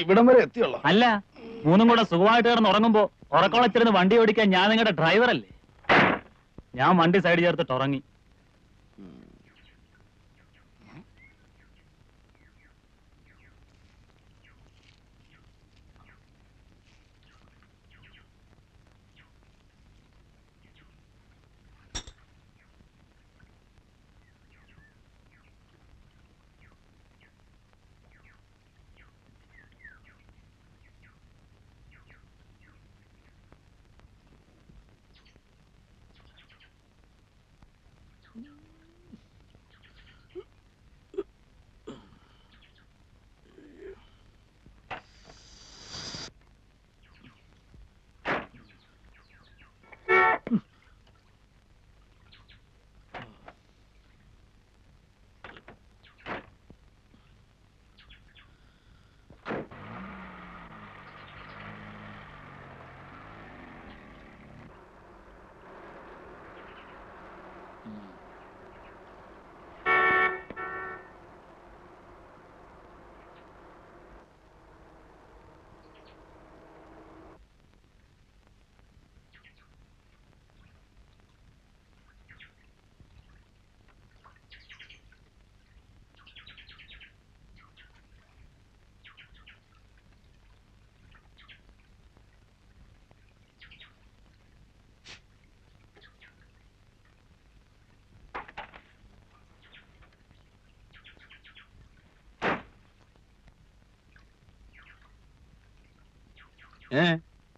ഇവിടം വരെ എത്തിയുള്ളൂ. അല്ല, മൂന്നും കൂടെ സുഖമായിട്ട് കിടന്ന് ഉറങ്ങുമ്പോ ഉറക്കോളച്ചിരുന്ന് വണ്ടി ഓടിക്കാൻ ഞാൻ നിങ്ങളുടെ ഡ്രൈവറല്ലേ? ഞാൻ വണ്ടി സൈഡ് ചേർത്തിട്ട് ഉറങ്ങി.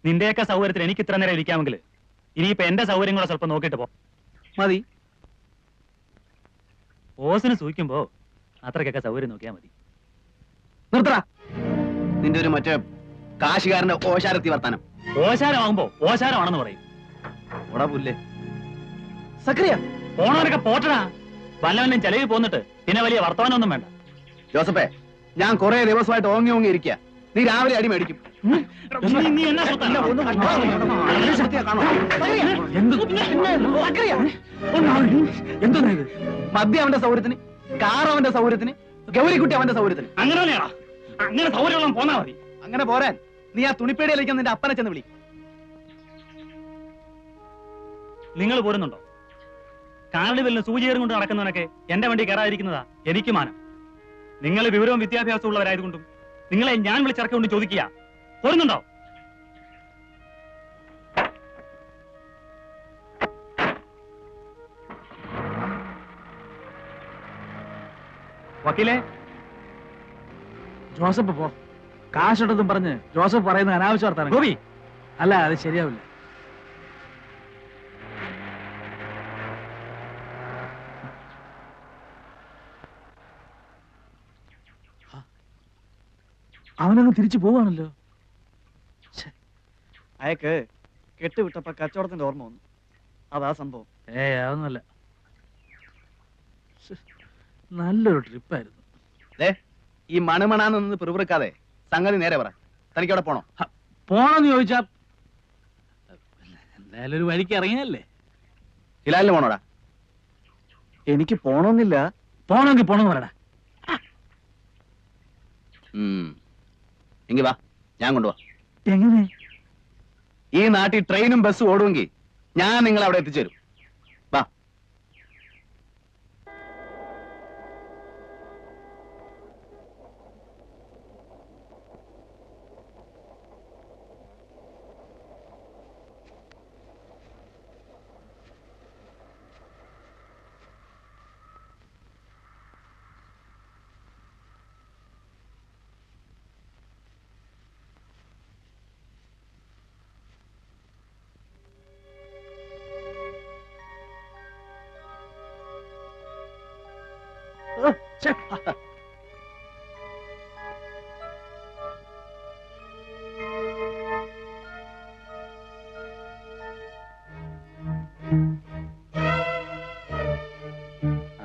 നിന്റെയൊക്കെ സൗകര്യത്തിന് എനിക്ക് ഇത്ര നേരം ഇരിക്കാമെങ്കിൽ ഇനിയിപ്പോ എന്റെ സൗകര്യം കൂടെ സ്വല്പം നോക്കിട്ട് പോ. മതി. ഓസിന് സൂഹിക്കുമ്പോ അത്രക്കൊക്കെ സൗകര്യം നോക്കിയാ മതി. നിർത്തടാ നിന്റെ ഒരു മറ്റേ കാശുകാരന്റെ ഓശാരത്തി വർത്താനം. ഓശാരമാകുമ്പോ ഓശാരമാണെന്ന് പറയും. ഓടാ പുല്ലേ സക്രിയ. പോണവരൊക്കെ പോട്ടടാ. വല്ലവനും ചെലവിൽ പോന്നിട്ട് പിന്നെ വലിയ വർത്തമാനമൊന്നും വേണ്ട. ജോസഫേ, ഞാൻ കുറെ ദിവസമായിട്ട് ഓങ്ങി ഇരിക്കുക. നീ രാവിലെ അടി മേടിക്കും. മദ്യം അവന്റെ സൗകര്യത്തിന്, കാർ അവന്റെ സൗകര്യത്തിന്, ഗൗരിക്കുട്ടി അവന്റെ സൗകര്യത്തിന്. അങ്ങനെ സൗകര്യം പോന്നാ മതി. അങ്ങനെ പോരാൻ നീ ആ തുണിപ്പേടിയിലേക്ക് നിന്റെ അപ്പനെ ചെന്ന് വിളി. നിങ്ങൾ പോരുന്നുണ്ടോ? കാർണിവലിന് സൂചിയേറും കൊണ്ട് നടക്കുന്നവനൊക്കെ എന്റെ വണ്ടി കയറാതിരിക്കുന്നതാ എനിക്ക് മാനം. നിങ്ങൾ വിവരവും വിദ്യാഭ്യാസവും ഉള്ളവരായതുകൊണ്ടും നിങ്ങളെ ഞാൻ വിളിച്ചിറക്കൊണ്ട് ചോദിക്കുക, പോരുന്നുണ്ടോ? വക്കീലേ, ജോസഫ് പോ. കാശുണ്ടെന്നും പറഞ്ഞ് ജോസഫ് പറയുന്ന അനാവശ്യ വർത്താനം. ഗോപി, അല്ല, അത് ശരിയാവില്ല. അവനങ്ങ് തിരിച്ചു പോവാണല്ലോ. അയക്ക് കെട്ടുവിട്ടപ്പോ കച്ചവടത്തിന്റെ ഓർമ്മ വന്നു. അതാ സംഭവം. അതൊന്നുമല്ല. നല്ലൊരു ട്രിപ്പായിരുന്നു. ഈ മണമണാന്ന് പിറുപിറുക്കാതെ സംഗതി നേരെ പറ. തനിക്ക് അവിടെ പോണോ? പോണോന്ന് ചോദിച്ചാ എന്തായാലും ഒരു വഴിക്ക് ഇറങ്ങിയല്ലേ. ഹിലാലിന് പോണോടാ? എനിക്ക് പോണോന്നില്ല. പോണമെങ്കിൽ പോണെന്ന് പറയടാ. എങ്കി വാ, ഞാൻ കൊണ്ടുപോവാ. എങ്ങനെ? ഈ നാട്ടിൽ ട്രെയിനും ബസ്സും ഓടുമെങ്കിൽ ഞാൻ നിങ്ങളെ അവിടെ എത്തിച്ചേരും. വാ.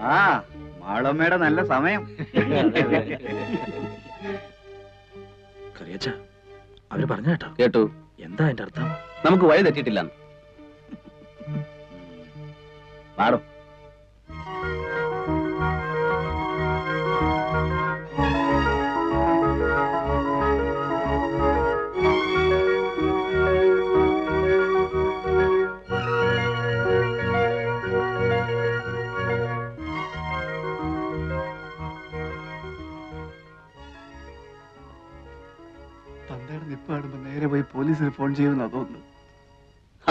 ആ മാളമ്മയുടെ നല്ല സമയം. കറിയച്ച, അവര് പറഞ്ഞ കേട്ടോ? കേട്ടു. എന്താ അതിന്റെ അർത്ഥം? നമുക്ക് വഴി തെറ്റിട്ടില്ല. പാടും. നിപ്പ് കാണുമ്പോ നേരെ പോയി പോലീസിന് ഫോൺ ചെയ്യുമെന്നാ തോന്നുന്നു.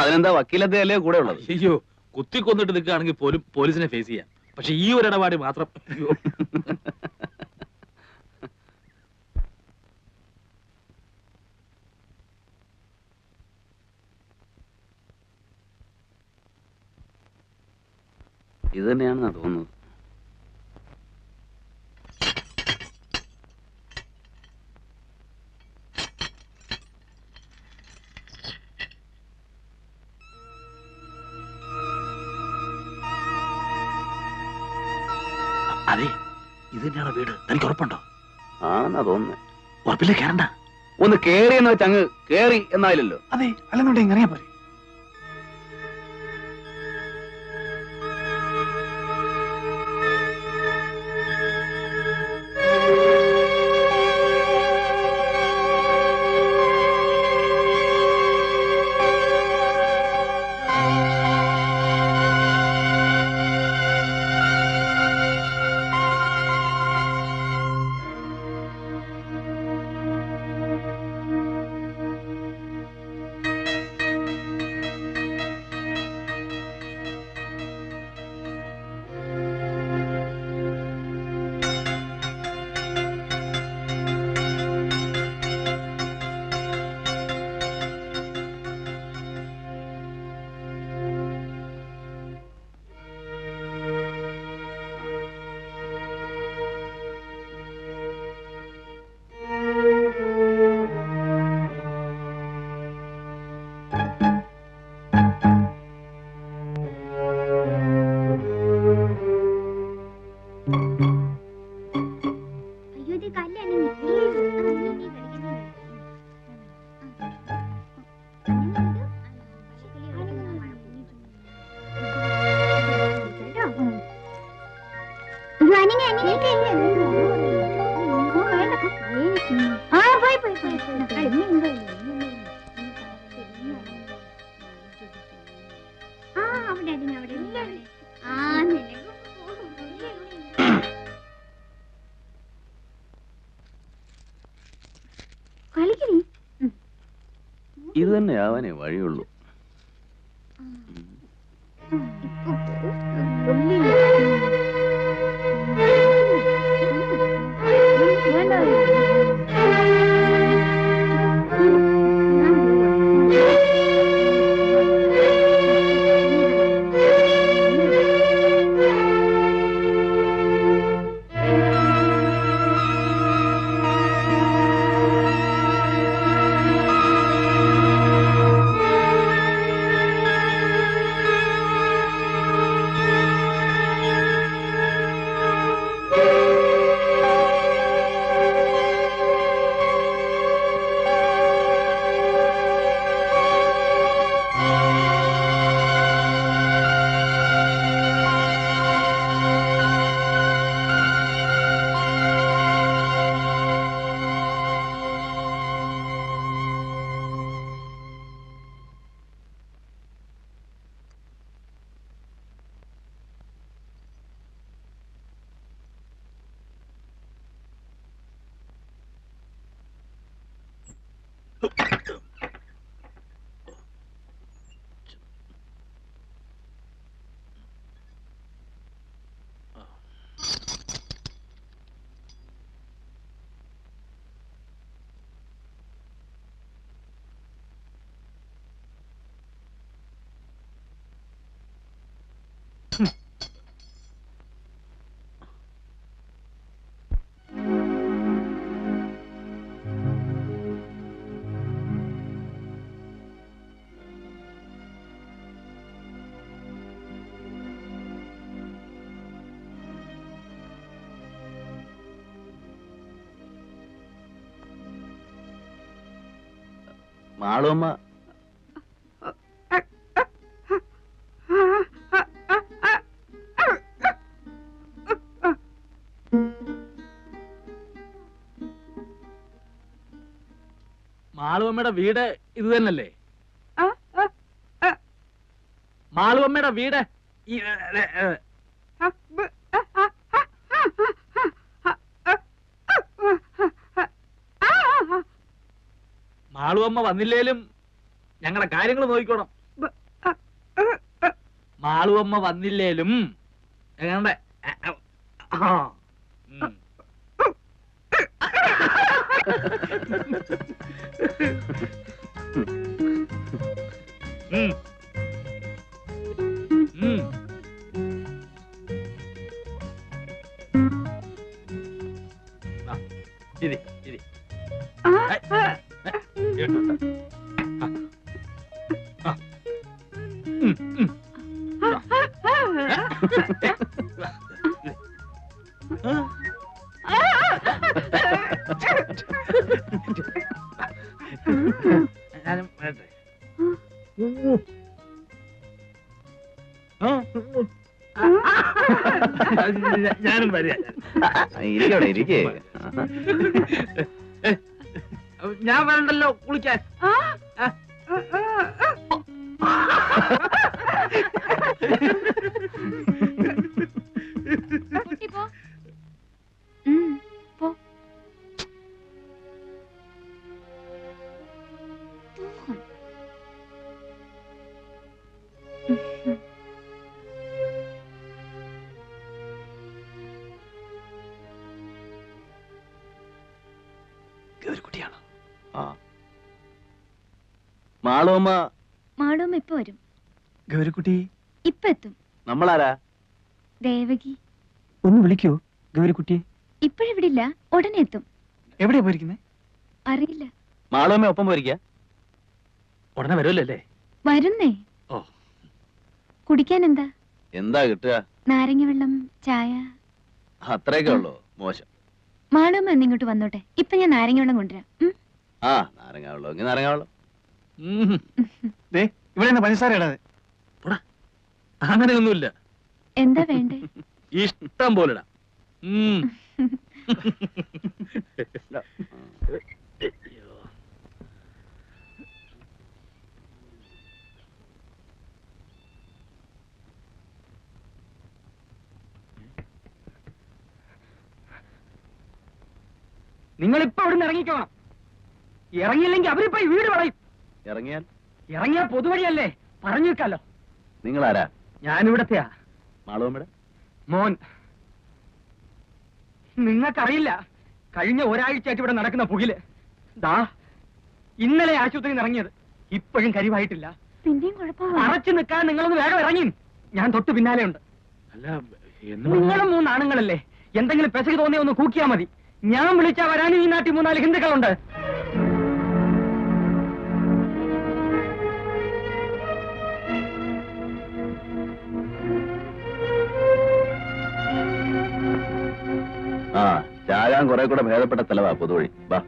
അതിനെന്താ വക്കീലത്തെ കൂടെ ഉള്ളത്? അയ്യോ, കുത്തിക്കൊന്നിട്ട് നിൽക്കുകയാണെങ്കിൽ പോലും പോലീസിനെ ഫേസ് ചെയ്യാം. പക്ഷെ ഈ ഒരു ഇടപാട് മാത്രം അയ്യോ. ഇത് തന്നെയാണെന്നാ തോന്നുന്നത്. അതെ, ഇത് തന്നെയാണ് വീട്. തനിക്ക് ഉറപ്പുണ്ടോ? ആണെന്നാ തോന്നുന്നത്. ഉറപ്പില്ല, കയറണ്ട. ഒന്ന് കേറി എന്ന് വെച്ച് അങ്ങ് കേറി എന്നായില്ലല്ലോ. അതെ, അല്ലെന്നുണ്ടെങ്കിൽ ഇറങ്ങിയാ പോലെ. ഇത് തന്നെ ആവാനേ വഴിയുള്ളൂ. മാളുമ്മ മാളുവമ്മയുടെ വീട് ഇത് തന്നല്ലേ? മാളുവമ്മയുടെ വീട് മാളുവമ്മ വന്നില്ലേലും ഞങ്ങളെ കാര്യങ്ങൾ നോക്കിക്കോണം. മാളുവമ്മ വന്നില്ലേലും ഞങ്ങളുടെ ഉം. ഉം. ഉം. ആ, ഇരി, ഇരി. ഐ, ഇങ്ങോട്ട്. ആ. ആ. ഉം, ഉം. ഞാനും വരട്ടെ. ഞാനും വരിക. ഇരിക്കവിടെ ഇരിക്കേ. ഞാൻ വരണ്ടല്ലോ കുളിക്കാൻ. കുട്ടി പോ. പോ. ഗൗരിക്കുട്ടിയാണ്. ആ മാളുവമ്മ. മാളുവമ്മ ഇപ്പൊ വരും. ഗൗരിക്കുട്ടി ഇപ്പൊ എത്തും. നമ്മളാരാ? ദേവകി. ഒന്ന് വിളിക്കോ ഗൗരിക്കുട്ടിയെ? ഇപ്പോഴിവിടില്ല, ഉടനെ എത്തും. എവിടെയാ പോയിരിക്കുന്നേ? അറിയില്ല. മാളുവമ്മ ഒപ്പം പോയിരിക്ക? ഉടനെ വരുമല്ലോ അല്ലേ? വരുന്നേ. ഓ. കുടിക്കാൻ എന്താ? എന്താ കിട്ടുക? നാരങ്ങ വെള്ളം, ചായ. അത്രയൊക്കെ ഉള്ളൂ. മോശം. മാളുവമ്മ ഒന്ന് ഇങ്ങോട്ട് വന്നോട്ടെ. ഇപ്പൊ ഞാൻ നാരങ്ങ വെള്ളം കൊണ്ടുവരാം. ആ നാരങ്ങ വെള്ളം എങ്കിൽ നാരങ്ങ വെള്ളം. ഇവിടെ പഞ്ചസാര ഇടാതെ. അങ്ങനെയൊന്നുമില്ല. എന്താ വേണ്ടേ? ഇഷ്ടം പോലെ ഇടാം. നിങ്ങളിപ്പോ ഇവിടെ നിന്ന് ഇറങ്ങിക്കോണം. ഇറങ്ങിയില്ലെങ്കിൽ അവരിപ്പോ ഈ വീട് വളയും. ഇറങ്ങിയാൽ? ഇറങ്ങിയാൽ പൊതുവഴിയല്ലേ, പറഞ്ഞു വെക്കാലോ. നിങ്ങളാരാ? ഞാനിവിടത്തെയാ. മാളുവമ്മയുടെ മോൻ. നിങ്ങൾക്കറിയില്ല, കഴിഞ്ഞ ഒരാഴ്ചയായിട്ട് ഇവിടെ നടക്കുന്ന പുകില്. ദാ ഇന്നലെ ആശുപത്രിയിൽ നിന്ന് ഇറങ്ങിയത്, ഇപ്പോഴും കരിവായിട്ടില്ല. പിന്നെയും കുഴപ്പമില്ല. അറച്ചു നിൽക്കാൻ നിങ്ങളൊന്ന് വേഗം ഇറങ്ങി. ഞാൻ തൊട്ട് പിന്നാലെ ഉണ്ട്. അല്ല, നിങ്ങളും 3 ആണുങ്ങളല്ലേ, എന്തെങ്കിലും പെശക് തോന്നിയ ഒന്ന് കൂക്കിയാ മതി. ഞാൻ വിളിച്ചാ വരാനും ഈ നാട്ടിൽ 3-4 ഹിന്ദുക്കളുണ്ട്. ആ ചാകാൻ കുറെ കൂടെ ഭേദപ്പെട്ട സ്ഥലവാ പൊതുവഴി. വാ.